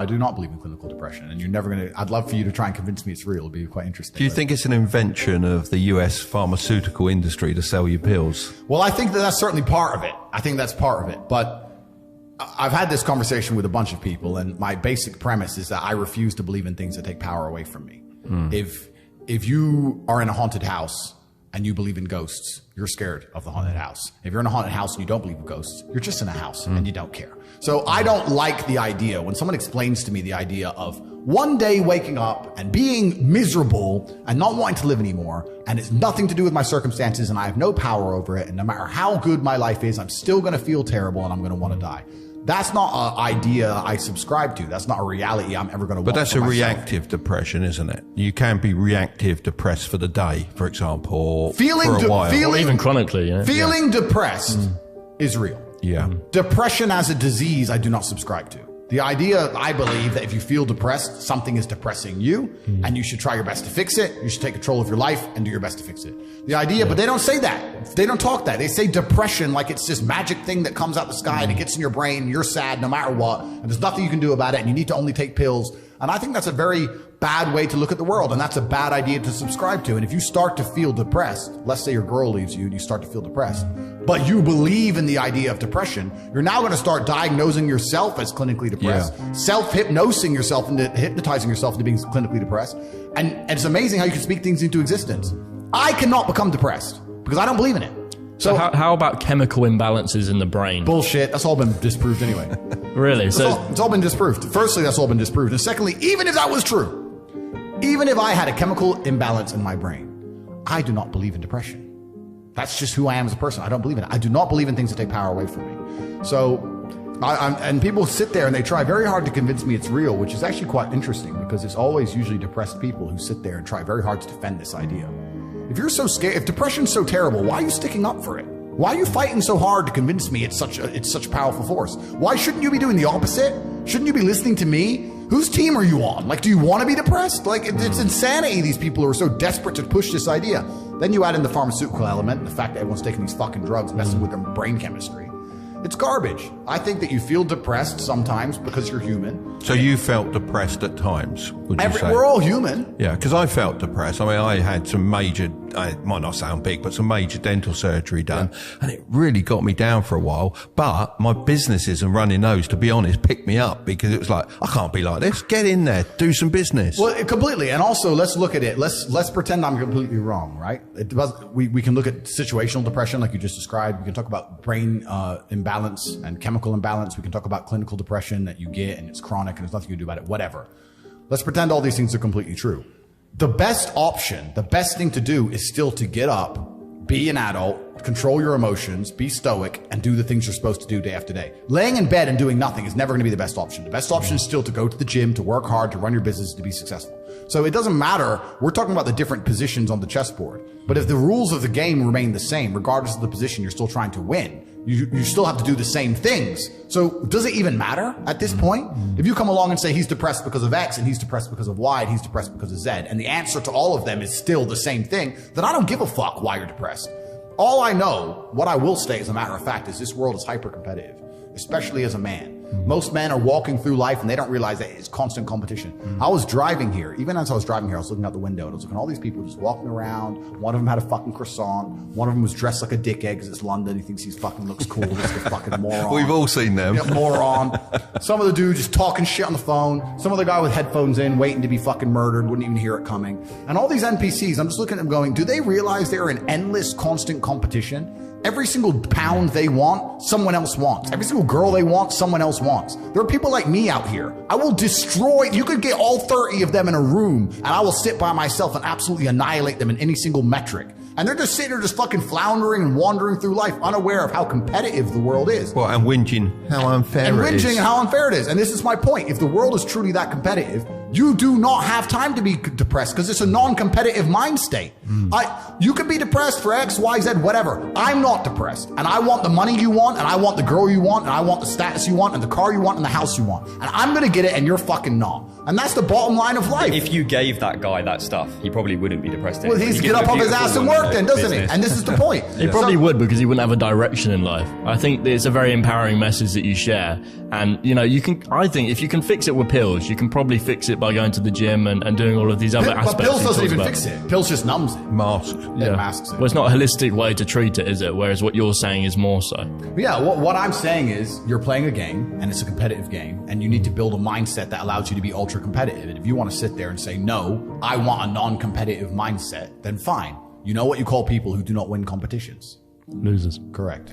I do not believe in clinical depression, and you're never going to. I'd love for you to try and convince me it's real. It'd be quite interesting. Do you think it's an invention of the US pharmaceutical industry to sell you pills? Well, I think that that's certainly part of it. I think that's part of it. But I've had this conversation with a bunch of people, and my basic premise is that I refuse to believe in things that take power away from me. If you are in a haunted house and you believe in ghosts, you're scared of the haunted house. If you're in a haunted house and you don't believe in ghosts, you're just in a house and you don't care. So I don't like the idea when someone explains to me the idea of one day waking up and being miserable and not wanting to live anymore, and it's nothing to do with my circumstances and I have no power over it, and no matter how good my life is, I'm still going to feel terrible and I'm going to want to die. That's not an idea I subscribe to. That's not a reality I'm ever going to want. But that's for a myself. Reactive depression, isn't it? You can be reactive depressed for the day, for example, or feeling for a while. Or even chronically. Yeah. Feeling depressed is real. Yeah. Depression as a disease, I do not subscribe to. The idea, I believe, that if you feel depressed, something is depressing you, and you should try your best to fix it. You should take control of your life and do your best to fix it. The idea, but they don't say that. They don't talk that. They say depression like it's this magic thing that comes out the sky and it gets in your brain and you're sad no matter what, and there's nothing you can do about it, and you need to only take pills. And I think that's a very bad way to look at the world, and that's a bad idea to subscribe to. And if you start to feel depressed, let's say your girl leaves you and you start to feel depressed, but you believe in the idea of depression, you're now going to start diagnosing yourself as clinically depressed, self-hypnosing yourself into hypnotizing yourself into being clinically depressed. And it's amazing how you can speak things into existence. I cannot become depressed because I don't believe in it. So how about chemical imbalances in the brain? Bullshit. That's all been disproved anyway. Really? It's all been disproved. Firstly, that's all been disproved. And secondly, even if that was true, even if I had a chemical imbalance in my brain, I do not believe in depression. That's just who I am as a person. I don't believe in it. I do not believe in things that take power away from me. So, and people sit there and they try very hard to convince me it's real, which is actually quite interesting because it's always usually depressed people who sit there and try very hard to defend this idea. If you're so scared, if depression's so terrible, why are you sticking up for it? Why are you fighting so hard to convince me it's such a powerful force? Why shouldn't you be doing the opposite? Shouldn't you be listening to me? Whose team are you on? Like, do you want to be depressed? Like, it's insanity, these people who are so desperate to push this idea. Then you add in the pharmaceutical element, the fact that everyone's taking these fucking drugs, messing with their brain chemistry. It's garbage. I think that you feel depressed sometimes because you're human. So you felt depressed at times, would you say? We're all human. Yeah, because I felt depressed. I mean, I had some major, it might not sound big, but some major dental surgery done. Yeah. And it really got me down for a while. But my businesses and running those, to be honest, picked me up because it was like, I can't be like this. Get in there, do some business. Well, completely. And also, let's look at it. Let's pretend I'm completely wrong, right? We can look at situational depression like you just described. We can talk about brain imbalance and chemical imbalance. We can talk about clinical depression that you get and it's chronic and there's nothing you can do about it, whatever. Let's pretend all these things are completely true. The best option, the best thing to do is still to get up, be an adult, control your emotions, be stoic, and do the things you're supposed to do day after day. Laying in bed and doing nothing is never going to be the best option. The best option is still to go to the gym, to work hard, to run your business, to be successful. So it doesn't matter. We're talking about the different positions on the chessboard. But if the rules of the game remain the same, regardless of the position you're still trying to win, you still have to do the same things. So does it even matter at this point? If you come along and say he's depressed because of X and he's depressed because of Y and he's depressed because of Z, and the answer to all of them is still the same thing, then I don't give a fuck why you're depressed. All I know, what I will say as a matter of fact, is this world is hyper competitive, especially as a man. Most men are walking through life and they don't realize that it's constant competition. I was driving here. Even as I was driving here, I was looking out the window and I was looking at all these people just walking around. One of them had a fucking croissant. One of them was dressed like a dickhead because it's London. He thinks he fucking looks cool. Just a fucking moron. We've all seen them. Yeah, moron. Some of the dude just talking shit on the phone. Some other guy with headphones in waiting to be fucking murdered. Wouldn't even hear it coming. And all these NPCs, I'm just looking at them going, do they realize they're in endless constant competition? Every single pound they want, someone else wants. Every single girl they want, someone else wants. There are people like me out here. I will destroy, you could get all 30 of them in a room and I will sit by myself and absolutely annihilate them in any single metric. And they're just sitting there just fucking floundering and wandering through life unaware of how competitive the world is. Well, and whinging how unfair it is. And whinging and how unfair it is. And this is my point. If the world is truly that competitive, You do not have time to be depressed because it's a non-competitive mind state. You could be depressed for X, Y, Z, whatever. I'm not depressed. And I want the money you want, and I want the girl you want, and I want the status you want, and the car you want, and the house you want. And I'm going to get it, and you're fucking not. And that's the bottom line of life. If you gave that guy that stuff, he probably wouldn't be depressed Well, anymore. he's You get give up him off a his ass and beautiful work then, doesn't he? business. And this is the point. He probably would, because he wouldn't have a direction in life. I think it's a very empowering message that you share. And, you know, I think if you can fix it with pills, you can probably fix it by going to the gym and doing all of these other aspects. But pills he doesn't talks even about. fix it. Pills just numbs it. Masks. It masks it. Well, it's not a holistic way to treat it, is it? Whereas what you're saying is more so. But yeah, what I'm saying is you're playing a game, and it's a competitive game, and you need to build a mindset that allows you to be ultra competitive. And if you want to sit there and say, no, I want a non-competitive mindset, then fine. You know what you call people who do not win competitions? Losers. Correct.